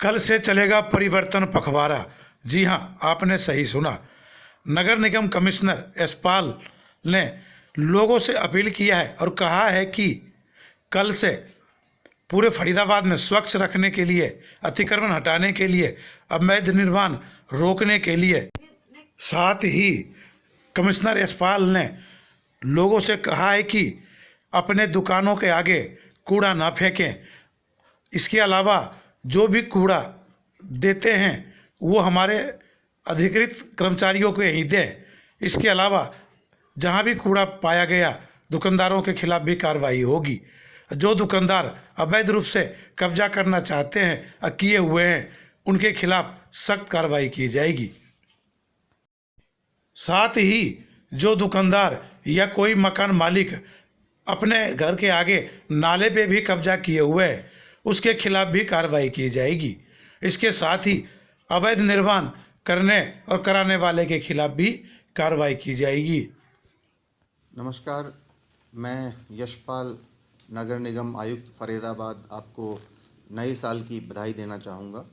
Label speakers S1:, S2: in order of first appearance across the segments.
S1: कल से चलेगा परिवर्तन पखवाड़ा। जी हाँ, आपने सही सुना। नगर निगम कमिश्नर यशपाल ने लोगों से अपील किया है और कहा है कि कल से पूरे फरीदाबाद में स्वच्छ रखने के लिए, अतिक्रमण हटाने के लिए, अवैध निर्माण रोकने के लिए, साथ ही कमिश्नर यशपाल ने लोगों से कहा है कि अपने दुकानों के आगे कूड़ा ना फेंकें। इसके अलावा जो भी कूड़ा देते हैं वो हमारे अधिकृत कर्मचारियों को ही दें। इसके अलावा जहां भी कूड़ा पाया गया, दुकानदारों के खिलाफ भी कार्रवाई होगी। जो दुकानदार अवैध रूप से कब्जा करना चाहते हैं, किए हुए हैं, उनके खिलाफ सख्त कार्रवाई की जाएगी। साथ ही जो दुकानदार या कोई मकान मालिक अपने घर के आगे नाले पे भी कब्जा किए हुए है, उसके खिलाफ भी कार्रवाई की जाएगी। इसके साथ ही अवैध निर्माण करने और कराने वाले के खिलाफ भी कार्रवाई की जाएगी।
S2: नमस्कार, मैं यशपाल, नगर निगम आयुक्त फरीदाबाद, आपको नए साल की बधाई देना चाहूँगा।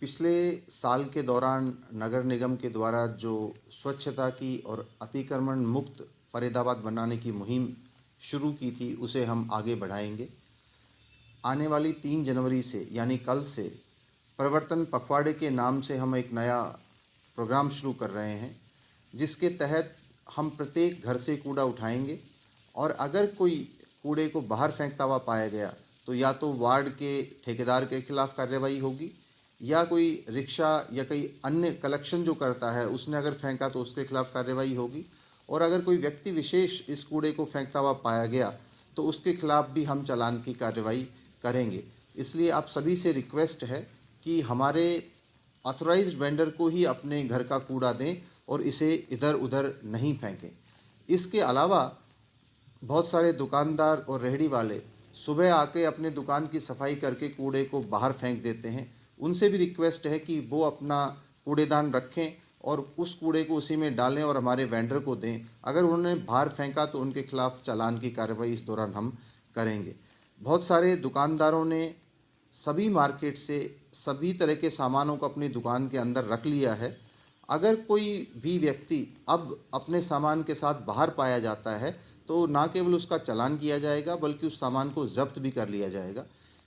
S2: पिछले साल के दौरान नगर निगम के द्वारा जो स्वच्छता की और अतिक्रमण मुक्त फरीदाबाद बनाने की मुहिम शुरू की थी, उसे हम आगे बढ़ाएंगे। आने वाली 3 जनवरी से यानी कल से परिवर्तन पखवाड़े के नाम से हम एक नया प्रोग्राम शुरू कर रहे हैं, जिसके तहत हम प्रत्येक घर से कूड़ा उठाएंगे और अगर कोई कूड़े को बाहर फेंकता हुआ पाया गया तो या तो वार्ड के ठेकेदार के खिलाफ कार्रवाई होगी, या कोई रिक्शा या कोई अन्य कलेक्शन जो करता है उसने अगर फेंका तो उसके खिलाफ कार्रवाई होगी, और अगर कोई व्यक्ति विशेष इस कूड़े को फेंकता हुआ पाया गया तो उसके खिलाफ भी हम चालान की कार्रवाई करेंगे। इसलिए आप सभी से रिक्वेस्ट है कि हमारे ऑथराइज्ड वेंडर को ही अपने घर का कूड़ा दें और इसे इधर उधर नहीं फेंकें। इसके अलावा बहुत सारे दुकानदार और रेहड़ी वाले सुबह आके अपने दुकान की सफाई करके कूड़े को बाहर फेंक देते हैं। उनसे भी रिक्वेस्ट है कि वो अपना कूड़ेदान रखें और उस कूड़े को उसी में डालें और हमारे वेंडर को दें। अगर उन्होंने बाहर फेंका तो उनके खिलाफ चालान की कार्रवाई इस दौरान हम करेंगे। बहुत सारे दुकानदारों ने सभी मार्केट से सभी तरह के सामानों को अपनी दुकान के अंदर रख लिया है। अगर कोई भी व्यक्ति अब अपने सामान के साथ बाहर पाया जाता है तो ना केवल उसका चालान किया जाएगा बल्कि उस सामान को जब्त भी कर लिया जाएगा।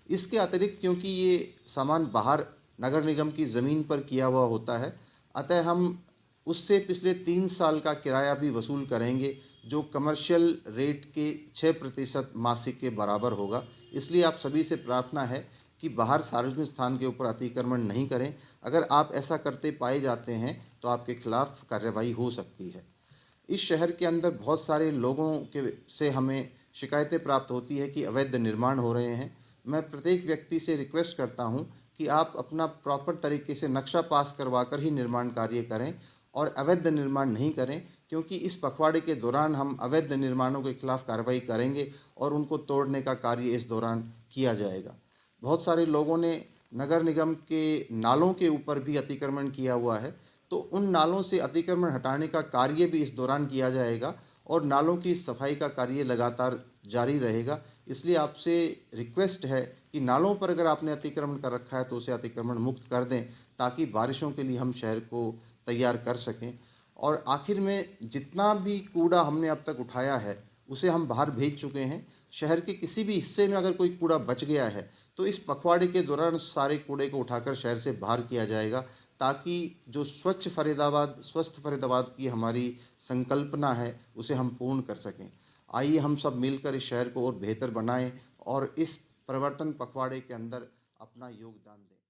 S2: इसके अतिरिक्त क्योंकि ये सामान बाहर नगर निगम की ज़मीन पर किया हुआ होता है, अतः हम उससे पिछले 3 साल का किराया भी वसूल करेंगे, जो कमर्शियल रेट के 6% मासिक के बराबर होगा। इसलिए आप सभी से प्रार्थना है कि बाहर सार्वजनिक स्थान के ऊपर अतिक्रमण नहीं करें। अगर आप ऐसा करते पाए जाते हैं तो आपके खिलाफ कार्रवाई हो सकती है। इस शहर के अंदर बहुत सारे लोगों के से हमें शिकायतें प्राप्त होती है कि अवैध निर्माण हो रहे हैं। मैं प्रत्येक व्यक्ति से रिक्वेस्ट करता हूं कि आप अपना प्रॉपर तरीके से नक्शा पास करवा कर ही निर्माण कार्य करें और अवैध निर्माण नहीं करें, क्योंकि इस पखवाड़े के दौरान हम अवैध निर्माणों के खिलाफ कार्रवाई करेंगे और उनको तोड़ने का कार्य इस दौरान किया जाएगा। बहुत सारे लोगों ने नगर निगम के नालों के ऊपर भी अतिक्रमण किया हुआ है, तो उन नालों से अतिक्रमण हटाने का कार्य भी इस दौरान किया जाएगा और नालों की सफाई का कार्य लगातार जारी रहेगा। इसलिए आपसे रिक्वेस्ट है कि नालों पर अगर आपने अतिक्रमण कर रखा है तो उसे अतिक्रमण मुक्त कर दें, ताकि बारिशों के लिए हम शहर को तैयार कर सकें। और आखिर में जितना भी कूड़ा हमने अब तक उठाया है उसे हम बाहर भेज चुके हैं। शहर के किसी भी हिस्से में अगर कोई कूड़ा बच गया है तो इस पखवाड़े के दौरान सारे कूड़े को उठाकर शहर से बाहर किया जाएगा, ताकि जो स्वच्छ फरीदाबाद, स्वस्थ फरीदाबाद की हमारी संकल्पना है उसे हम पूर्ण कर सकें। आइए हम सब मिलकर इस शहर को और बेहतर बनाएं और इस परिवर्तन पखवाड़े के अंदर अपना योगदान दें।